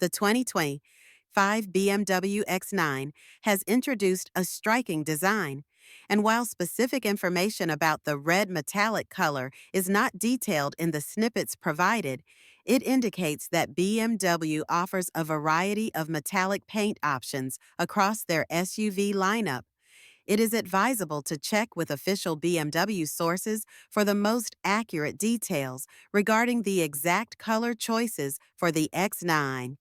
The 2025 BMW X9 has introduced a striking design, and while specific information about the red metallic color is not detailed in the snippets provided, it indicates that BMW offers a variety of metallic paint options across their SUV lineup. It is advisable to check with official BMW sources for the most accurate details regarding the exact color choices for the X9.